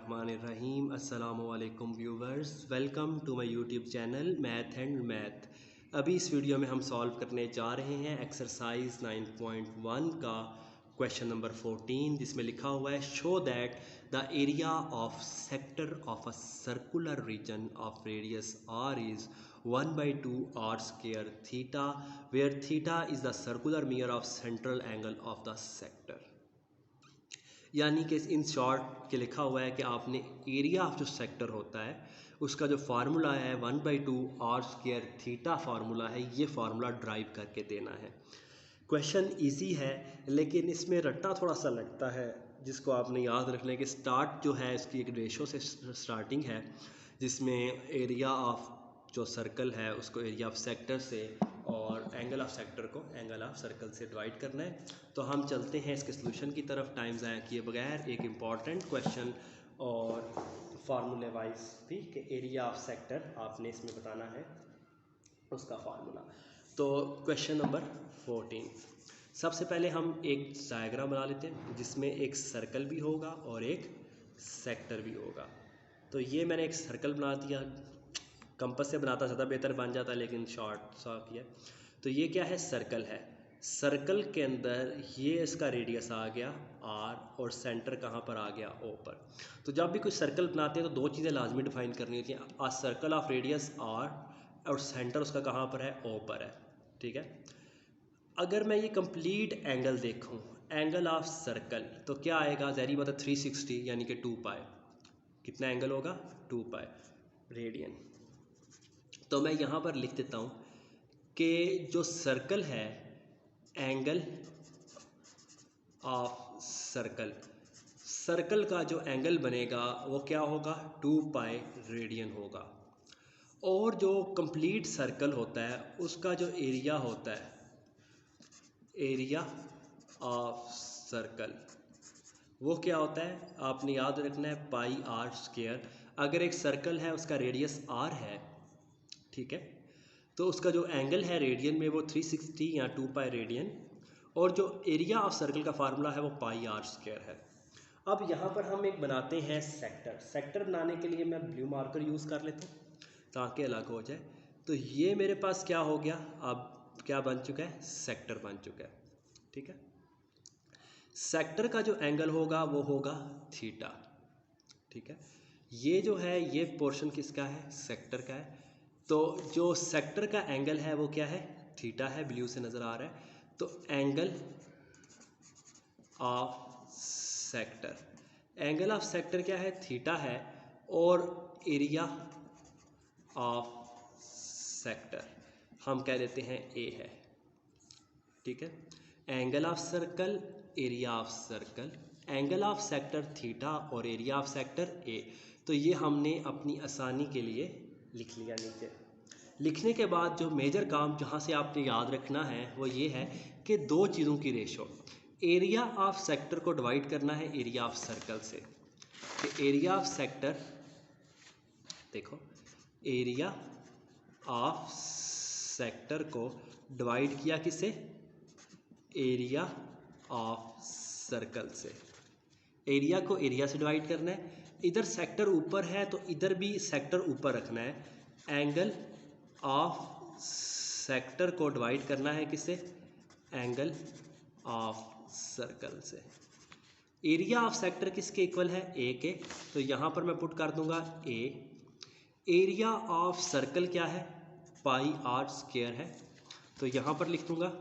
बिस्मिल्लाहिर्रहमानिर्रहीम। अस्सलामुअलैकुम viewers, welcome to my YouTube channel Math and Math. अभी इस वीडियो में हम सॉल्व करने जा रहे हैं एक्सरसाइज 9.1 का क्वेश्चन नंबर 14, जिसमें लिखा हुआ है show that the area of sector of a circular region of radius R is 1/2 R square theta, where theta is the circular measure of central angle of the sector. यानी कि in short के लिखा हुआ है कि आपने area of जो sector होता है उसका जो फार्मूला है 1/2 आर स्क्वायर थीटा फार्मूला है, ये फार्मूला ड्राइव करके देना है। क्वेश्चन इजी है लेकिन इसमें रट्टा थोड़ा सा लगता है, जिसको आपने याद रखना है कि स्टार्ट जो है इसकी एक रेशो से स्टार्टिंग है, जिसमें एरिया ऑफ जो सर्कल है उसको एरिया ऑफ सेक्टर से और एंगल ऑफ सेक्टर को एंगल ऑफ सर्कल से डिवाइड करना है। तो हम चलते हैं इसके सोल्यूशन की तरफ टाइम ज़ाया किए बगैर। एक इम्पॉर्टेंट क्वेश्चन और फार्मूले वाइज भी कि एरिया ऑफ सेक्टर आपने इसमें बताना है उसका फार्मूला। तो क्वेश्चन नंबर 14, सबसे पहले हम एक डायग्राम बना लेते हैं जिसमें एक सर्कल भी होगा और एक सेक्टर भी होगा। तो ये मैंने एक सर्कल बना दिया, कंपास से बनाता ज़्यादा बेहतर बन जाता लेकिन शॉर्ट सा किया। तो ये क्या है, सर्कल है। सर्कल के अंदर ये इसका रेडियस आ गया आर और सेंटर कहाँ पर आ गया ओ पर। तो जब भी कोई सर्कल बनाते हैं तो दो चीज़ें लाजमी डिफाइन करनी होती हैं, आ सर्कल ऑफ रेडियस आर और सेंटर उसका कहाँ पर है, ओ पर है। ठीक है, अगर मैं ये कंप्लीट एंगल देखूँ एंगल ऑफ सर्कल तो क्या आएगा, ज़ाहिर बात है 360 यानी कि 2 पाई। कितना एंगल होगा, 2 पाई रेडियन। तो मैं यहाँ पर लिख देता हूँ कि जो सर्कल है एंगल ऑफ सर्कल, सर्कल का जो एंगल बनेगा वो क्या होगा, 2 पाई रेडियन होगा। और जो कंप्लीट सर्कल होता है उसका जो एरिया होता है, एरिया ऑफ सर्कल, वो क्या होता है, आपने याद रखना है पाई आर स्क्वायर। अगर एक सर्कल है उसका रेडियस आर है, ठीक है, तो उसका जो एंगल है रेडियन में वो 360 या 2 पाई रेडियन, और जो एरिया ऑफ सर्कल का फार्मूला है वो पाई आर स्क्वायर है। अब यहाँ पर हम एक बनाते हैं सेक्टर। सेक्टर बनाने के लिए मैं ब्लू मार्कर यूज़ कर लेता हूँ ताकि अलग हो जाए। तो ये मेरे पास क्या हो गया, अब क्या बन चुका है, सेक्टर बन चुका है। ठीक है, सेक्टर का जो एंगल होगा वो होगा थीटा। ठीक है, ये जो है ये पोर्शन किसका है, सेक्टर का है। तो जो सेक्टर का एंगल है वो क्या है, थीटा है, ब्लू से नज़र आ रहा है। तो angle of sector, angle of sector क्या है, थीटा है, और एरिया ऑफ सेक्टर हम कह देते हैं ए है। ठीक है, angle of circle, area of circle, angle of sector theta और एरिया ऑफ सेक्टर ए। तो ये हमने अपनी आसानी के लिए लिख लिया। नीचे लिखने के बाद जो मेजर काम जहाँ से आपने याद रखना है वो ये है कि दो चीज़ों की रेशो, एरिया ऑफ सेक्टर को डिवाइड करना है एरिया ऑफ सर्कल से। कि एरिया ऑफ सेक्टर, देखो एरिया ऑफ सेक्टर को डिवाइड किया किससे, एरिया ऑफ सर्कल से। एरिया को एरिया से डिवाइड करना है, इधर सेक्टर ऊपर है तो इधर भी सेक्टर ऊपर रखना है। एंगल ऑफ सेक्टर को डिवाइड करना है किससे, एंगल ऑफ सर्कल से। एरिया ऑफ सेक्टर किसके इक्वल है, ए के, तो यहाँ पर मैं पुट कर दूंगा ए। एरिया ऑफ सर्कल क्या है, पाई आर स्क्वायर है, तो यहाँ पर लिख दूंगा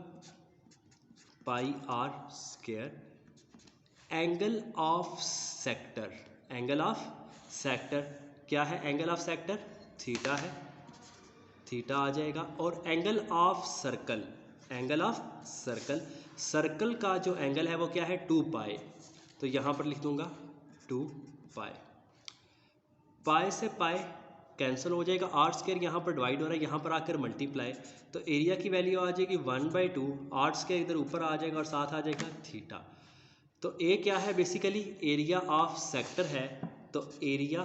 pi R square. Angle of sector, angle of sector क्या है, एंगल ऑफ सेक्टर थीटा है, थीटा आ जाएगा। और angle of circle, angle of circle, circle का जो एंगल है वो क्या है, 2 पाई, तो यहाँ पर लिख दूंगा 2 पाई। पाई से पाई कैंसिल हो जाएगा, आर स्क्वायर यहाँ पर डिवाइड हो रहा है, यहाँ पर आकर मल्टीप्लाई, तो एरिया की वैल्यू आ जाएगी 1/2, आर स्क्वायर इधर ऊपर आ जाएगा और साथ आ जाएगा थीटा। तो ए क्या है, बेसिकली एरिया ऑफ सेक्टर है, तो एरिया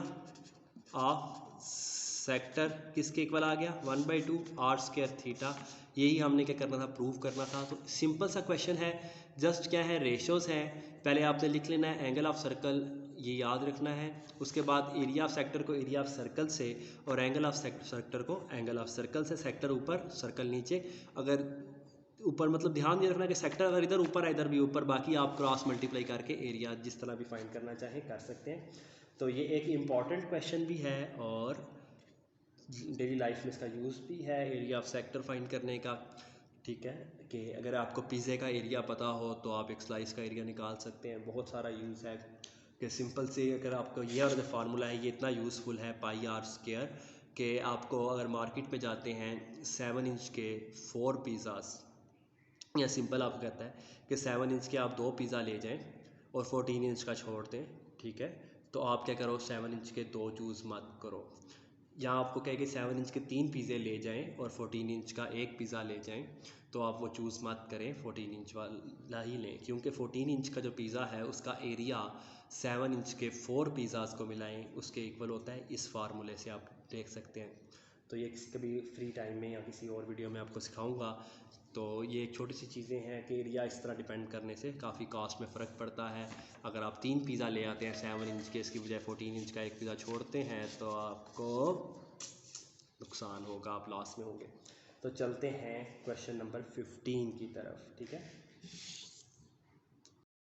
ऑफ सेक्टर किसके इक्वल आ गया, 1/2 आर स्क्वायर थीटा। यही हमने क्या करना था, प्रूव करना था। तो सिंपल सा क्वेश्चन है, जस्ट क्या है, रेशोज़ हैं। पहले आपने लिख लेना है एंगल ऑफ सर्कल, ये याद रखना है। उसके बाद एरिया ऑफ सेक्टर को एरिया ऑफ सर्कल से और एंगल ऑफ सेक्टर को एंगल ऑफ सर्कल से। सेक्टर ऊपर सर्कल नीचे, अगर ऊपर मतलब ध्यान ये रखना कि सेक्टर अगर इधर ऊपर है इधर भी ऊपर, बाकी आप क्रॉस मल्टीप्लाई करके एरिया जिस तरह भी फाइंड करना चाहें कर सकते हैं। तो ये एक इम्पॉर्टेंट क्वेश्चन भी है और डेली लाइफ में इसका यूज़ भी है एरिया ऑफ सेक्टर फाइंड करने का। ठीक है, कि अगर आपको पिज़्ज़े का एरिया पता हो तो आप एक स्लाइस का एरिया निकाल सकते हैं। बहुत सारा यूज़ है कि सिंपल से अगर आपको ये और जो फार्मूला है ये इतना यूज़फुल है पाई आर स्क्वायर, कि आपको अगर मार्केट में जाते हैं 7 इंच के 4 पिज़्ज़ास, या सिंपल आपको कहता है कि 7 इंच के आप 2 पिज़्ज़ा ले जाएं और 14 इंच का छोड़ दें, ठीक है, तो आप क्या करो 7 इंच के 2 चूज़ मत करो। यहाँ आपको कहे कि 7 इंच के 3 पिज़्ज़े ले जाएं और 14 इंच का 1 पिज़्ज़ा ले जाएं, तो आप वो चूज़ मत करें, 14 इंच वाला ही लें, क्योंकि 14 इंच का जो पिज़्ज़ा है उसका एरिया 7 इंच के 4 पिज़्ज़ास को मिलाएं उसके इक्वल होता है। इस फार्मूले से आप देख सकते हैं। तो ये कभी फ्री टाइम में या किसी और वीडियो में आपको सिखाऊंगा। तो ये एक छोटी सी चीज़ें हैं कि एरिया इस तरह डिपेंड करने से काफ़ी कॉस्ट में फ़र्क पड़ता है। अगर आप 3 पिज़्ज़ा ले आते हैं 7 इंच के, इसकी बजाय 14 इंच का 1 पिज़्ज़ा छोड़ते हैं तो आपको नुकसान होगा, आप लॉस में होंगे। तो चलते हैं क्वेश्चन नंबर 15 की तरफ। ठीक है,